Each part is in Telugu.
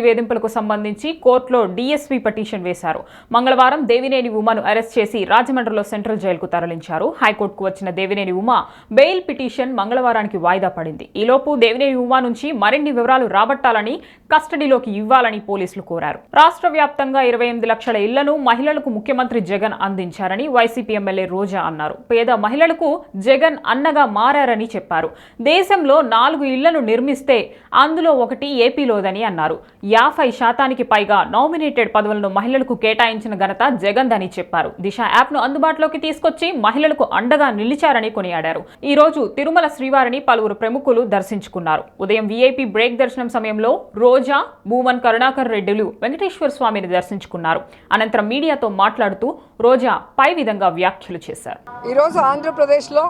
వేధింపులకు సంబంధించి కోర్టులో డీఎస్పీ పిటిషన్ వేశారు. మంగళవారం దేవినేని ఉమాను అరెస్ట్ చేసి రాజమండ్రిలో సెంట్రల్ జైలుకు తరలించారు. హైకోర్టుకు వచ్చిన దేవినేని ఉమా బెయిల్ పిటిషన్ మంగళవారానికి వాయిదా పడింది. ఈలోపు దేవినేని ఉమా నుంచి మరిన్ని వివరాలు రాబట్టాలని, కస్టడీలోకి ఇవ్వాలని పోలీసులు కోరారు. రాష్ట్ర వ్యాప్తంగా 28 లక్షల ఇళ్లను మహిళలకు ముఖ్యమంత్రి జగన్ అందించారని వైసీపీ ఎమ్మెల్యే రోజా అన్నారు. పేద మహిళలకు జగన్ అన్నగా మారారని చెప్పారు. దేశంలో 4 ఇళ్లను నిర్మిస్తే అందులో ఒకటి ఏపీలోదని అన్నారు. 50% పైగా నామినేటెడ్ పదవులను మహిళలకు కేటాయించిన ఘనత జగన్దని చెప్పారు. దిశ యాప్ను అందుబాటులోకి తీసుకొచ్చి మహిళలకు అండగా నిలిచారని కొనియాడారు. ఈ రోజు తిరుమల శ్రీవారిని పలువురు ప్రముఖులు దర్శించుకున్నారు. ఉదయం వీఐపీ బ్రేక్ దర్శనం సమయంలో రోజా, భూమన్ కరుణాకర్ రెడ్డిలు వెంకటేశ్వర స్వామిని దర్శించుకున్నారు. అనంతరం మీడియాతో మాట్లాడుతూ రోజా పై విధంగా వ్యాఖ్యలు చేశారు. ఈరోజు ఆంధ్రప్రదేశ్లో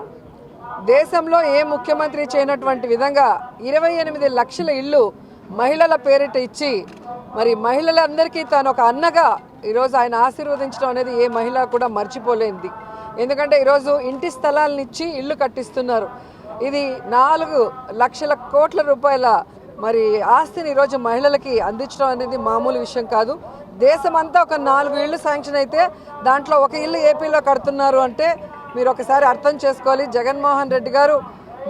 దేశంలో ఏ ముఖ్యమంత్రి చేయనటువంటి విధంగా 28 లక్షల ఇళ్ళు మహిళల పేరిట ఇచ్చి మరి మహిళలందరికీ తాను ఒక అన్నగా ఈరోజు ఆయన ఆశీర్వదించడం అనేది ఏ మహిళ కూడా మర్చిపోలేనిది. ఎందుకంటే ఈరోజు ఇంటి స్థలాలను ఇచ్చి ఇళ్ళు కట్టిస్తున్నారు. ఇది 4 లక్షల కోట్ల రూపాయల మరి ఆస్తిని ఈరోజు మహిళలకి అందించడం అనేది మామూలు విషయం కాదు. దేశమంతా ఒక 4 ఇళ్ళు శాంక్షన్ అయితే దాంట్లో ఒక ఇల్లు ఏపీలో కడుతున్నారు అంటే మీరు ఒకసారి అర్థం చేసుకోవాలి. జగన్మోహన్ రెడ్డి గారు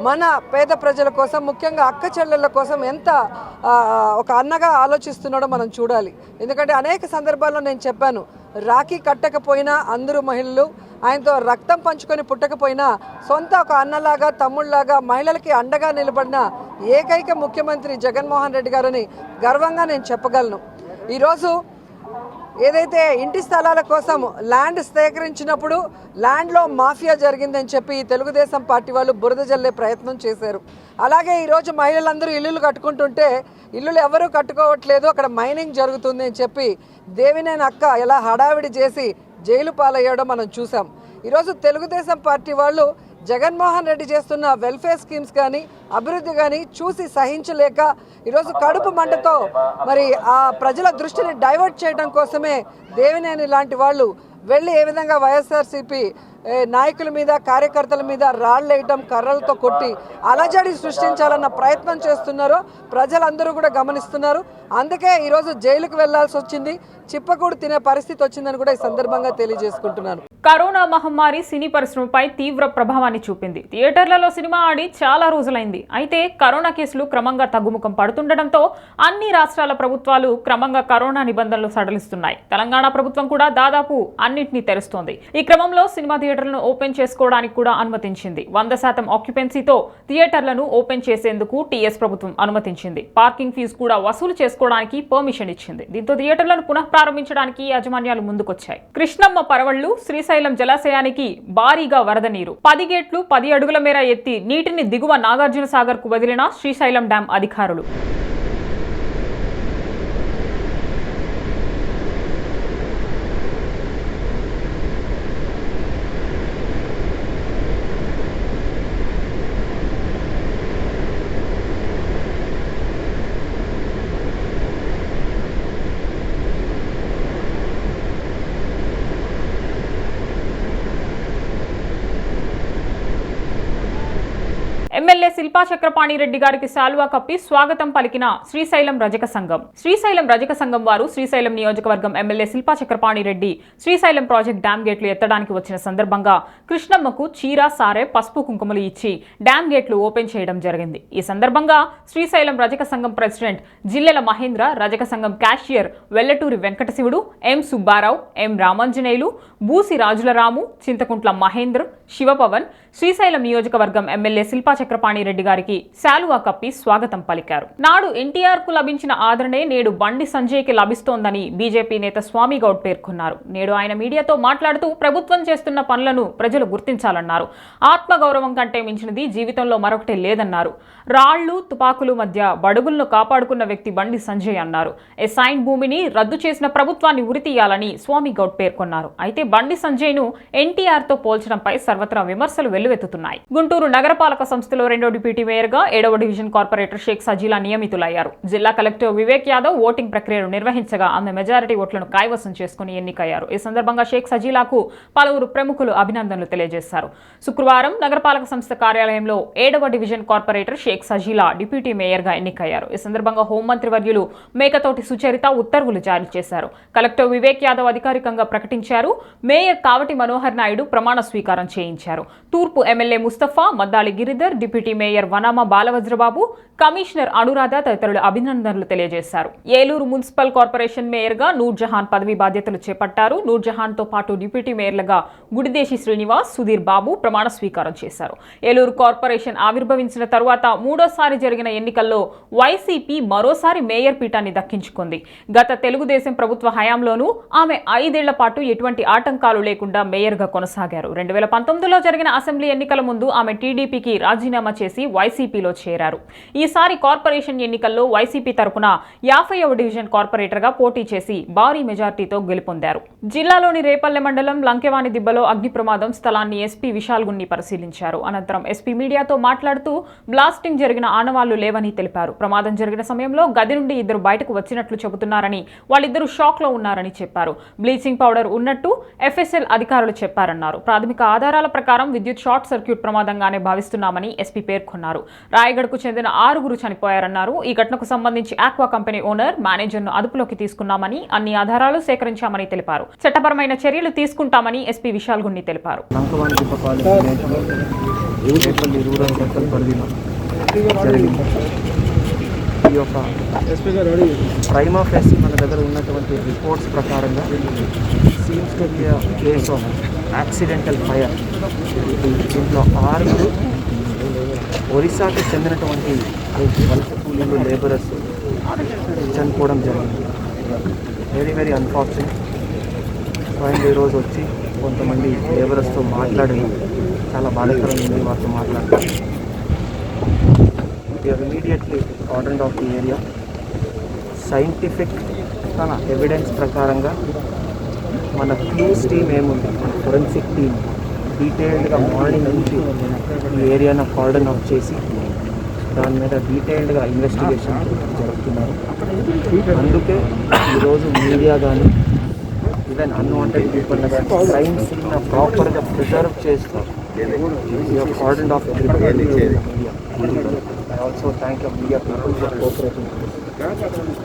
మన పేద ప్రజల కోసం, ముఖ్యంగా అక్క చెల్లెళ్ళ కోసం ఎంత ఒక అన్నగా ఆలోచిస్తున్నాడో మనం చూడాలి. ఎందుకంటే అనేక సందర్భాల్లో నేను చెప్పాను, రాఖీ కట్టకపోయినా అందరూ మహిళలు, ఆయనతో రక్తం పంచుకొని పుట్టకపోయినా సొంత ఒక అన్నలాగా, తమ్ముళ్లాగా మహిళలకి అండగా నిలబడిన ఏకైక ముఖ్యమంత్రి జగన్మోహన్ రెడ్డి గారని గర్వంగా నేను చెప్పగలను. ఈరోజు ఏదైతే ఇంటి స్థలాల కోసం ల్యాండ్ సేకరించినప్పుడు ల్యాండ్లో మాఫియా జరిగిందని చెప్పి తెలుగుదేశం పార్టీ వాళ్ళు బురద జల్లే ప్రయత్నం చేశారు. అలాగే ఈరోజు మహిళలందరూ ఇల్లులు కట్టుకుంటుంటే ఇల్లులు ఎవరూ కట్టుకోవట్లేదు, అక్కడ మైనింగ్ జరుగుతుంది అని చెప్పి దేవినేని అక్క ఎలా హడావిడి చేసి జైలు పాలయ్యాడో మనం చూసాం. ఈరోజు తెలుగుదేశం పార్టీ వాళ్ళు జగన్మోహన్ రెడ్డి చేస్తున్న వెల్ఫేర్ స్కీమ్స్ కానీ అభివృద్ధి కానీ చూసి సహించలేక ఈరోజు కడుపు మంటతో మరి ఆ ప్రజల దృష్టిని డైవర్ట్ చేయడం కోసమే దేవినేని లాంటి వాళ్ళు వెళ్ళి ఏ విధంగా వైఎస్ఆర్సీపీ నాయకుల మీద, కార్యకర్తల మీద రాళ్ళు వేయటం, కర్రలతో కొట్టి అలజడి సృష్టించాలన్న ప్రయత్నం చేస్తున్నారో ప్రజలందరూ కూడా గమనిస్తున్నారు. అందుకే ఈరోజు జైలుకు వెళ్లాల్సి వచ్చింది, చిప్పకూడు తినే పరిస్థితి వచ్చిందని కూడా ఈ సందర్భంగా తెలియజేసుకుంటున్నాను. కరోనా మహమ్మారి సినీ పరిశ్రమపై తీవ్ర ప్రభావాన్ని చూపింది. థియేటర్లలో సినిమా ఆడి చాలా రోజులైంది. అయితే కరోనా కేసులు క్రమంగా తగ్గుముఖం పడుతుండటంతో అన్ని రాష్ట్రాల ప్రభుత్వాలు క్రమంగా కరోనా నిబంధనలు సడలిస్తున్నాయి. తెలంగాణ ప్రభుత్వం కూడా దాదాపు అన్నింటినీ తెరుస్తోంది. ఈ క్రమంలో సినిమా థియేటర్లను ఓపెన్ చేసుకోవడానికి కూడా అనుమతించింది. 100% ఆక్యుపెన్సీతో థియేటర్లను ఓపెన్ చేసేందుకు టీఎస్ ప్రభుత్వం అనుమతించింది. పార్కింగ్ ఫీజు కూడా వసూలు చేసుకోవడానికి పర్మిషన్ ఇచ్చింది. దీంతో థియేటర్లను పునః ప్రారంభించడానికి యాజమాన్యాలు ముందుకొచ్చాయి. కృష్ణమ్మ పరవళ్లు శ్రీశైలం జలాశయానికి భారీగా వరద నీరు. 10 గేట్లు 10 అడుగుల మేర ఎత్తి నీటిని దిగువ నాగార్జున సాగర్ కు వదిలిన శ్రీశైలం డ్యాం అధికారులు. ఎమ్మెల్యే శిల్పా చక్రపాణి రెడ్డి గారికి శాలువా కప్పి స్వాగతం పలికిన శ్రీశైలం రజక సంఘం. శ్రీశైలం రజక సంఘం వారు శ్రీశైలం నియోజకవర్గం MLA Shilpa Chakrapani Reddy Srisailam project dam గేట్లు ఎత్తడానికి వచ్చిన సందర్భంగా కృష్ణమ్మకు చీర, సారె, పసుపు, కుంకుమలు ఇచ్చి డ్యాం గేట్లు ఓపెన్ చేయడం జరిగింది. ఈ సందర్భంగా శ్రీశైలం రజక సంఘం ప్రెసిడెంట్ జిల్లెల మహేంద్ర, రజక సంఘం క్యాషియర్ వెల్లటూరి వెంకటశివుడు, ఎం సుబ్బారావు, ఎం రామాంజనేయులు, బూసి రాజులరాము, చింతకుంట్ల మహేంద్ర, శివపవన్ శ్రీశైలం నియోజకవర్గం ఎమ్మెల్యే శిల్పా చక్రపాణి రెడ్డి గారికి శాలువా కప్పి స్వాగతం పలికారు. నాడు ఎన్టీఆర్ కు లభించిన ఆదరణే నేడు బండి సంజయ్ కి లభిస్తోందని బీజేపీ నేత స్వామి గౌడ్ పేర్కొన్నారు. నేడు ఆయన మీడియాతో మాట్లాడుతూ ప్రభుత్వం చేస్తున్న పనులను ప్రజలు గుర్తించాలన్నారు. ఆత్మగౌరవం కంటే మించినది జీవితంలో మరొకటి లేదన్నారు. రాళ్లు, తుపాకులు మధ్య బడుగులను కాపాడుకున్న వ్యక్తి బండి సంజయ్ అన్నారు. ఎసైన్ భూమిని రద్దు చేసిన ప్రభుత్వాన్ని ఉరితీయాలని స్వామి గౌడ్ పేర్కొన్నారు. అయితే బండి సంజయ్ ను ఎన్టీఆర్ తో పోల్చడంపై సర్వత్రా విమర్శలు వెల్లువెత్తుతున్నాయి. గుంటూరు నగరపాలక సంస్థలో 2వ డిప్యూటీ మేయర్గా 7వ డివిజన్ కార్పొరేటర్ షేక్ సజీలా నియమితులయ్యారు. జిల్లా కలెక్టర్ వివేక్ యాదవ్ ఓటింగ్ ప్రక్రియను నిర్వహించగా ఆమె మెజారిటీ ఓట్లను కైవసం చేసుకుని ఎన్నికయ్యారు. ఈ సందర్భంగా షేక్ సజీలాకు పలువురు ప్రముఖులు అభినందనలు తెలియజేశారు. శుక్రవారం నగరపాలక సంస్థ కార్యాలయంలో 7వ division corporator Sheikh Sajila deputy మేయర్గా ఎన్నికయ్యారు. ఈ సందర్భంగా హోంమంత్రి వర్యులు మేకతోటి సుచరిత ఉత్తర్వులు జారీ చేశారు. కలెక్టర్ వివేక్ యాదవ్ అధికారికంగా ప్రకటించారు. మేయర్ కావటి మనోహర్ నాయుడు ప్రమాణ స్వీకారం చేయించారు. తూర్పు MLA Mustafa, Maddali Giridhar, deputy mayor Vanama Balavajrababu, commissioner Anuradha తదితరులు అభినందనలు తెలియజేశారు. ఏలూరు మున్సిపల్ కార్పొరేషన్ మేయర్గా నూర్జహాన్ పదవి బాధ్యతలు చేపట్టారు. నూర్జహాన్ తో పాటు డిప్యూటీ మేయర్లుగా గుడిదేశి శ్రీనివాస్, సుధీర్ బాబు ప్రమాణ స్వీకారం చేశారు. ఏలూరు కార్పొరేషన్ ఆవిర్భవించిన తరువాత మూడోసారి జరిగిన ఎన్నికల్లో వైసీపీ మరోసారి మేయర్ పీఠాన్ని దక్కించుకుంది. గత తెలుగుదేశం ప్రభుత్వ హయాంలోనూ ఆమె 5 ఏళ్ల పాటు ఎటువంటి ఆటంకాలు లేకుండా మేయర్గా కొనసాగారు. 2019లో జరిగిన అసెంబ్లీ ఎన్నికల ముందు ఆమె టీడీపీకి రాజీనామా చేసి వైసీపీలో చేరారు. ఈసారి కార్పొరేషన్ ఎన్నికల్లో వైసీపీ తరపున 50వ డివిజన్ కార్పొరేటర్గా పోటీ చేసి భారీ మెజార్టీతో గెలుపొందారు. జిల్లాలోని రేపల్లె మండలం లంకెవాణి దిబ్బలో అగ్ని ప్రమాదం స్థలాన్ని ఎస్పీ విశాల్ గున్ని పరిశీలించారు. అనంతరం ఎస్పీ మీడియాతో మాట్లాడుతూ బ్లాస్టింగ్ జరిగిన ఆనవాళ్లు లేవని తెలిపారు. ప్రమాదం జరిగిన సమయంలో గది నుండి 2 బయటకు వచ్చినట్లు చెబుతున్నారని, వాళ్ళిద్దరూ షాక్ లో ఉన్నారని చెప్పారు. బ్లీచింగ్ పౌడర్ ఉన్నట్టు ఎఫ్ఎస్ఎల్ అధికారులు చెప్పారన్నారు. ప్రాథమిక ఆధారాల ప్రకారం విద్యుత్ షార్ట్ సర్క్యూట్ ప్రమాదంగానే భావిస్తున్నామని ఎస్పీ పేర్కొన్నారు. రాయగఢ్కు చెందిన 6 చనిపోయారన్నారు. ఈ ఘటనకు సంబంధించి ఆక్వా కంపెనీ ఓనర్, మేనేజర్ను అదుపులోకి తీసుకున్నామని, అన్ని ఆధారాలు సేకరించామని తెలిపారు. చట్టపరమైన చర్యలు తీసుకుంటామని ఎస్పీ విశాల్ గున్ని తెలిపారు. ఈ యొక్క ప్రైమా ఫేస్ మన దగ్గర ఉన్నటువంటి రిపోర్ట్స్ ప్రకారంగా seems to be case of accidental fire. దీంట్లో 6 ఒరిస్సాకి చెందినటువంటి వలస కూలీలు, లేబరర్స్ చనిపోవడం జరిగింది. Very unfortunate. స్వయంగా ఈరోజు వచ్చి కొంతమంది లేబరర్స్తో మాట్లాడి చాలా బాధాకరంగా వారితో మాట్లాడారు. We have immediately cordoned off the area. Scientific evidence ప్రకారంగా మన క్లూస్ టీమ్ ఏముంది, మన ఫోరెన్సిక్ టీమ్ డీటెయిల్డ్గా మార్నింగ్ నుంచి ఈ ఏరియాను కార్డన్ ఆఫ్ చేసి దాని మీద డీటెయిల్డ్గా ఇన్వెస్టిగేషన్ జరుపుతున్నారు. అందుకే ఈరోజు మీడియా కానీ even unwanted people crime scene ప్రాపర్గా ప్రిజర్వ్ చేస్తూ cordon off also thank you media people for cooperating.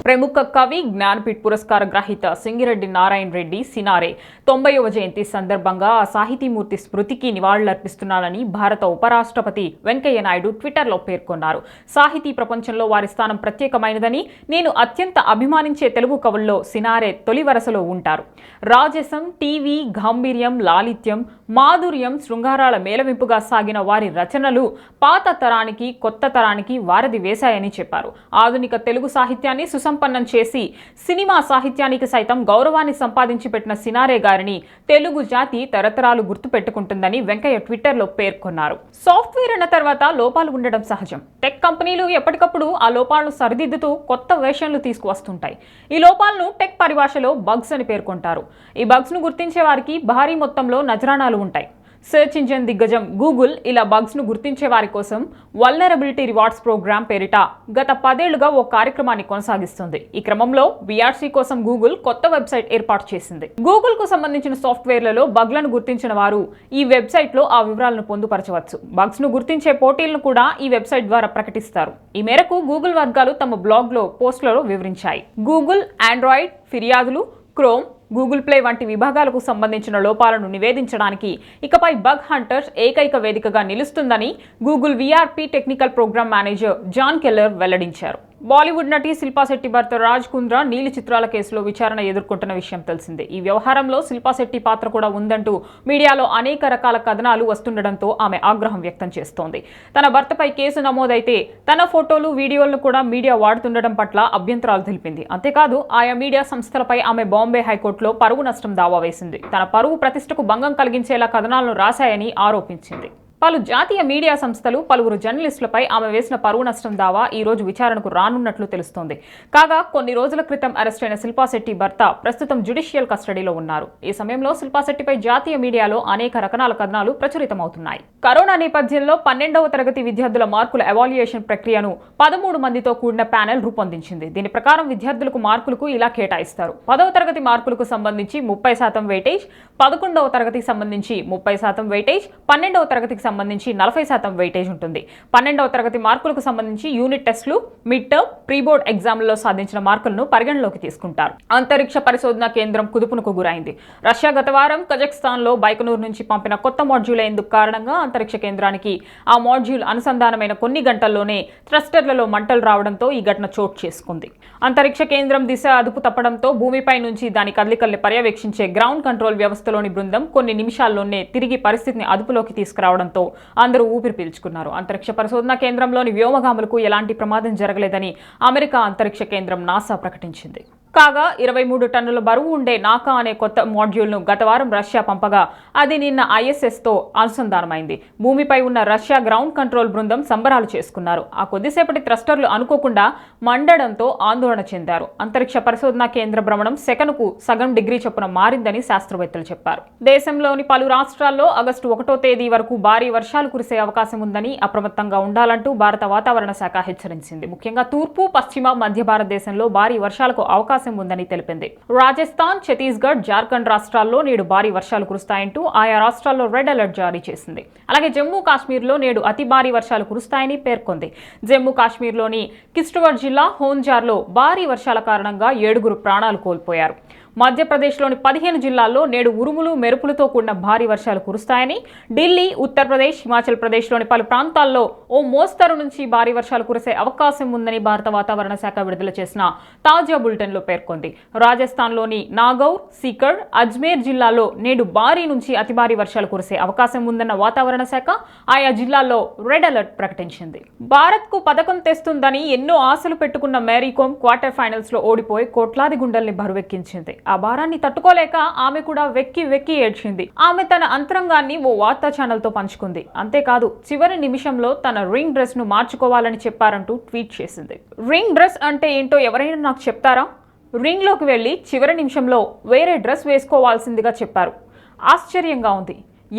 ప్రముఖ కవి, జ్ఞానపీఠ్ పురస్కార గ్రహీత సింగిరెడ్డి నారాయణ రెడ్డి సినారే 90వ జయంతి సందర్భంగా ఆ సాహితీమూర్తి స్మృతికి నివాళులర్పిస్తున్నానని భారత ఉపరాష్ట్రపతి వెంకయ్య నాయుడు ట్విట్టర్లో పేర్కొన్నారు. సాహితీ ప్రపంచంలో వారి స్థానం ప్రత్యేకమైనదని, నేను అత్యంత అభిమానించే తెలుగు కవుల్లో సినారే తొలి వరుసలో ఉంటారు. రాజసం, టీవీ, గాంభీర్యం, లాలిత్యం, మాధుర్యం, శృంగారాల మేళవింపుగా సాగిన వారి రచనలు పాత తరానికి, కొత్త తరానికి వారధి వేశాయని చెప్పారు. ఆధునిక తెలుగు సాహిత్యాన్ని సుసంపన్నం చేసి సినిమా సాహిత్యానికి సైతం గౌరవాన్ని సంపాదించి పెట్టిన సినారే గారిని తెలుగు జాతి తరతరాలు గుర్తుపెట్టుకుంటుందని వెంకయ్య ట్విట్టర్లో పేర్కొన్నారు. సాఫ్ట్వేర్ అన్న తర్వాత లోపాలు ఉండడం సహజం. టెక్ కంపెనీలు ఎప్పటికప్పుడు ఆ లోపాలను సరిదిద్దుతూ కొత్త వెర్షన్లు తీసుకువస్తుంటాయి. ఈ లోపాలను టెక్ పరిభాషలో బగ్స్ అని పేర్కొంటారు. ఈ బగ్స్ ను గుర్తించే వారికి భారీ మొత్తంలో నజరానాలు ఉంటాయి. సెర్చ్ ఇంజిన్ దిగ్గజం గూగుల్ ఇలా బగ్స్ ను గుర్తించే వారి కోసం వల్నరబిలిటీ రివార్డ్స్ ప్రోగ్రామ్ పేరిట గత 10 ఏళ్లుగా ఓ కార్యక్రమాన్ని కొనసాగిస్తుంది. ఈ క్రమంలో వీఆర్సీ కోసం గూగుల్ కొత్త వెబ్సైట్ ఏర్పాటు చేసింది. గూగుల్ కు సంబంధించిన సాఫ్ట్వేర్లలో బగ్లను గుర్తించిన వారు ఈ వెబ్సైట్ లో ఆ వివరాలను పొందుపరచవచ్చు. బగ్స్ ను గుర్తించే పోటీలను కూడా ఈ వెబ్సైట్ ద్వారా ప్రకటిస్తారు. ఈ మేరకు గూగుల్ వర్గాలు తమ బ్లాగ్ లో పోస్టులలో వివరించాయి. గూగుల్, ఆండ్రాయిడ్, ఫిర్యాదులు, క్రోమ్, గూగుల్ ప్లే వంటి విభాగాలకు సంబంధించిన లోపాలను నివేదించడానికి ఇకపై బగ్ హంటర్స్ ఏకైక వేదికగా నిలుస్తుందని Google VRP technical program manager John Keller వెల్లడించారు. బాలీవుడ్ నటి శిల్పా శెట్టి భర్త రాజ్ కుంద్రా నీలి చిత్రాల కేసులో విచారణ ఎదుర్కొంటున్న విషయం తెలిసిందే. ఈ వ్యవహారంలో శిల్పా శెట్టి పాత్ర కూడా ఉందంటూ మీడియాలో అనేక రకాల కథనాలు వస్తుండటంతో ఆమె ఆగ్రహం వ్యక్తం చేస్తోంది. తన భర్తపై కేసు నమోదైతే తన ఫోటోలు, వీడియోలను కూడా మీడియా వాడుతుండటం పట్ల అభ్యంతరాలు తెలిపింది. అంతేకాదు ఆయా మీడియా సంస్థలపై ఆమె బాంబే హైకోర్టులో పరువు నష్టం దావా వేసింది. తన పరువు ప్రతిష్టకు భంగం కలిగించేలా కథనాలను రాశాయని ఆరోపించింది. పలు జాతీయ మీడియా సంస్థలు పలువురు జర్నలిస్టులపై ఆమె వేసిన పరువు నష్టం దావా ఈ రోజు విచారణకు రానున్నట్లు తెలుస్తోంది. కాగా కొన్ని రోజుల క్రితం అరెస్ట్ అయిన శిల్పా శెట్టి భర్త ప్రస్తుతం జ్యుడిషియల్ కస్టడీలో ఉన్నారు. ఈ సమయంలో శిల్పా శెట్టిపై జాతీయ మీడియాలో అనేక రకాల కథనాలు ప్రచురితమవుతున్నాయి. కరోనా నేపథ్యంలో 12వ తరగతి విద్యార్థుల మార్కుల ఎవాల్యుయేషన్ ప్రక్రియను 13 మందితో కూడిన ప్యానెల్ రూపొందించింది. దీని ప్రకారం విద్యార్థులకు మార్కులకు ఇలా కేటాయిస్తారు. 10వ తరగతి మార్కులకు సంబంధించి 30% వెయిటేజ్, 11వ తరగతికి సంబంధించి 30% వెయిటేజ్, 12వ తరగతికి సంబంధించి 40% వెయిటేజ్ ఉంటుంది. 12వ తరగతి మార్కులకు సంబంధించి యూనిట్ టెస్టులు, మిడ్ టర్మ్, ప్రీ బోర్డ్ ఎగ్జామ్లలో సాధించిన మార్కులను పరిగణలోకి తీసుకుంటారు. అంతరిక్ష పరిశోధన కేంద్రం కుదుపునకు గురైంది. రష్యా గత వారం కజాఖ్స్తాన్లో బైకనూర్ నుంచి పంపిన కొత్త మాడ్యూల్ ఎందుకు కారణంగా అంతరిక్ష కేంద్రానికి ఆ మాడ్యూల్ అనుసంధానమైన కొన్ని గంటల్లోనే థ్రస్టర్లలో మంటలు రావడంతో ఈ ఘటన చోటు చేసుకుంది. అంతరిక్ష కేంద్రం దిశ అదుపు తప్పడంతో భూమిపై నుంచి దాని కదలికల్ని పర్యవేక్షించే గ్రౌండ్ కంట్రోల్ వ్యవస్థలోని బృందం కొన్ని నిమిషాల్లోనే తిరిగి పరిస్థితిని అదుపులోకి తీసుకురావడంతో అందరూ ఊపిరి పీల్చుకున్నారు. అంతరిక్ష పరిశోధన కేంద్రంలోని వ్యోమగాములకు ఎలాంటి ప్రమాదం జరగలేదని అమెరికా అంతరిక్ష కేంద్రం నాసా ప్రకటించింది. కాగా 23 టన్నుల బరువు ఉండే నాకా అనే కొత్త మాడ్యూల్ను గత వారం రష్యా పంపగా అది నిన్న ISSతో అనుసంధానమైంది. భూమిపై ఉన్న రష్యా గ్రౌండ్ కంట్రోల్ బృందం సంబరాలు చేసుకున్నారు. ఆ కొద్దిసేపటి థ్రస్టర్లు అనుకోకుండా మండడంతో ఆందోళన చెందారు. అంతరిక్ష పరిశోధన కేంద్ర భ్రమణం సెకనుకు సగం డిగ్రీ చొప్పున మారిందని శాస్త్రవేత్తలు చెప్పారు. దేశంలోని పలు రాష్ట్రాల్లో ఆగస్టు 1వ తేదీ వరకు భారీ వర్షాలు కురిసే అవకాశం ఉందని అప్రమత్తంగా ఉండాలంటూ భారత వాతావరణ శాఖ హెచ్చరించింది. ముఖ్యంగా తూర్పు, పశ్చిమ, మధ్య భారతదేశంలో భారీ వర్షాలకు అవకాశం ఉందని తెలిపింది. రాజస్థాన్, ఛత్తీస్గఢ్, జార్ఖండ్ రాష్ట్రాల్లో నేడు భారీ వర్షాలు కురుస్తాయంటూ ఆయా రాష్ట్రాల్లో రెడ్ అలర్ట్ జారీ చేసింది. అలాగే జమ్మూ కాశ్మీర్లో నేడు అతి భారీ వర్షాలు కురుస్తాయని పేర్కొంది. జమ్మూ కాశ్మీర్లోని కిష్ట్వార్ జిల్లా హోంజార్లో భారీ వర్షాల కారణంగా 7 ప్రాణాలు కోల్పోయారు. మధ్యప్రదేశ్లోని 15 జిల్లాల్లో నేడు ఉరుములు, మెరుపులతో కూడిన భారీ వర్షాలు కురుస్తాయని, ఢిల్లీ, ఉత్తరప్రదేశ్, హిమాచల్ ప్రదేశ్లోని పలు ప్రాంతాల్లో ఓ మోస్తరు నుంచి భారీ వర్షాలు కురిసే అవకాశం ఉందని భారత వాతావరణ శాఖ విడుదల చేసిన తాజా బులెటిన్లో పేర్కొంది. రాజస్థాన్లోని నాగౌర్, సీకర్, అజ్మేర్ జిల్లాల్లో నేడు భారీ నుంచి అతి భారీ వర్షాలు కురిసే అవకాశం ఉందన్న వాతావరణ శాఖ ఆయా జిల్లాల్లో రెడ్ అలర్ట్ ప్రకటించింది. భారత్కు పథకం తెస్తుందని ఎన్నో ఆశలు పెట్టుకున్న మేరీకోమ్ క్వార్టర్ ఫైనల్స్ లో ఓడిపోయి కోట్లాది గుండెల్ని బరువెక్కించింది. ఆ భారాన్ని తట్టుకోలేక ఆమె కూడా వెక్కి వెక్కి ఏడ్చింది. ఆమె తన అంతరంగాన్ని ఓ వార్తా ఛానల్ తో పంచుకుంది. అంతేకాదు చివరి నిమిషంలో తన రింగ్ డ్రెస్ ను మార్చుకోవాలని చెప్పారంటూ ట్వీట్ చేసింది. రింగ్ డ్రెస్ అంటే ఏంటో ఎవరైనా నాకు చెప్తారా? రింగ్ లోకి వెళ్లి చివరి నిమిషంలో వేరే డ్రెస్ వేసుకోవాల్సిందిగా చెప్పారు. ఆశ్చర్యంగా ఉంది.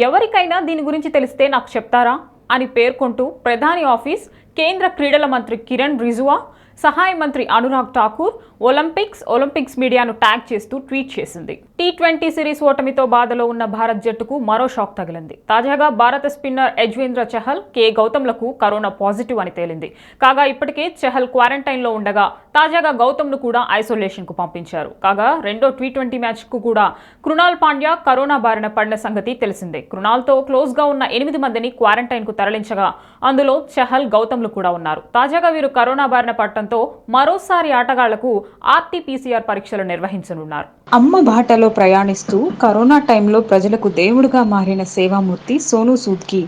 ఎవరికైనా దీని గురించి తెలిస్తే నాకు చెప్తారా అని పేర్కొంటూ ప్రధాని ఆఫీస్, కేంద్ర క్రీడల మంత్రి కిరణ్ రిజిజు, సహాయ మంత్రి అనురాగ్ ఠాకూర్ ఒలింపిక్స్ మీడియాను ట్యాగ్ చేస్తూ ట్వీట్ చేసింది. T20 సిరీస్ ఓటమితో బాధలో ఉన్న భారత్ జట్టుకు మరో షాక్ తగిలింది. తాజాగా భారత స్పిన్నర్ యజ్వేంద్ర చహల్, కే గౌతమ్లకు కరోనా పాజిటివ్ అని తేలింది. కాగా ఇప్పటికే చహల్ క్వారంటైన్ లో ఉండగా తాజాగా గౌతమ్ను కూడా ఐసోలేషన్ కు పంపించారు. కాగా రెండో T20 మ్యాచ్ కు కూడా కృణాల్ పాండ్యా కరోనా బారిన పడిన సంగతి తెలిసిందే. కృణాల్తో క్లోజ్ గా ఉన్న 8 మందిని క్వారంటైన్ కు తరలించగా అందులో చహల్, గౌతమ్లు కూడా ఉన్నారు. తాజాగా వీరు కరోనా బారిన పడటంతో మరోసారి ఆటగాళ్లకు RT-PCR పరీక్షలు నిర్వహించనున్నారు. అమ్మ బాటలో ప్రయాణిస్తూ కరోనా టైంలో ప్రజలకు దేవుడుగా మారిన సేవామూర్తి సోనూ సూద్ కి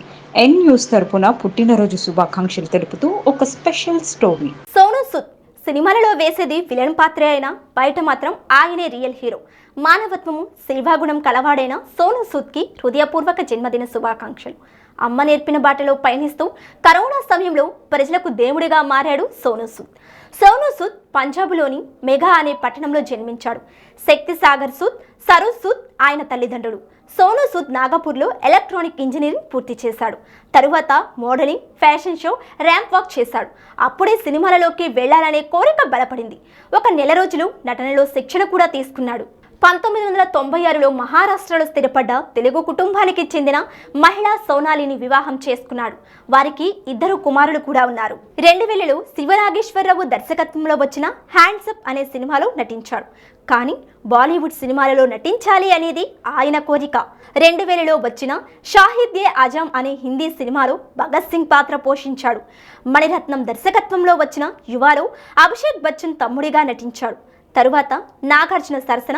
ఎన్ న్యూస్ తరపున పుట్టినరోజు శుభాకాంక్షలు తెలుపుతూ ఒక స్పెషల్ స్టోరీ. సోనూ సూద్ సినిమాలలో వేసేది విలన్ పాత్రే అయినా బయట మాత్రం ఆయనే రియల్ హీరో. మానవత్వము, సేవాగుణం కలవాడైన సోనూ సూద్ కి హృదయపూర్వక జన్మదిన శుభాకాంక్షలు. అమ్మ నేర్పిన బాటలో పయనిస్తూ కరోనా సమయంలో ప్రజలకు దేవుడిగా మారాడు సోనూ సూద్. సోనూ సూద్ పంజాబ్లోని మెగా అనే పట్టణంలో జన్మించాడు. శక్తి సాగర్ సూద్, సరోజ్ సూద్ ఆయన తల్లిదండ్రులు. సోనూ సూద్ నాగపూర్లో ఎలక్ట్రానిక్ ఇంజనీరింగ్ పూర్తి చేశాడు. తరువాత modelling, fashion show, ramp walk చేశాడు. అప్పుడే సినిమాలలోకి వెళ్లాలనే కోరిక బలపడింది. ఒక నెల రోజులు నటనలో శిక్షణ కూడా తీసుకున్నాడు. 1996లో మహారాష్ట్రలో స్థిరపడ్డ తెలుగు కుటుంబానికి చెందిన మహిళా సోనాలిని వివాహం చేసుకున్నాడు. వారికి 2 కుమారులు కూడా ఉన్నారు. 2000లో శివనాగేశ్వరరావు దర్శకత్వంలో వచ్చిన హ్యాండ్సప్ అనే సినిమాలో నటించాడు. కానీ బాలీవుడ్ సినిమాలలో నటించాలి అనేది ఆయన కోరిక. 2000లో వచ్చిన షాహిద్-ఏ ఆజం అనే హిందీ సినిమాలో భగత్ సింగ్ పాత్ర పోషించాడు. మణిరత్నం దర్శకత్వంలో వచ్చిన యువలో అభిషేక్ బచ్చన్ తమ్ముడిగా నటించాడు. తరువాత నాగార్జున సరసన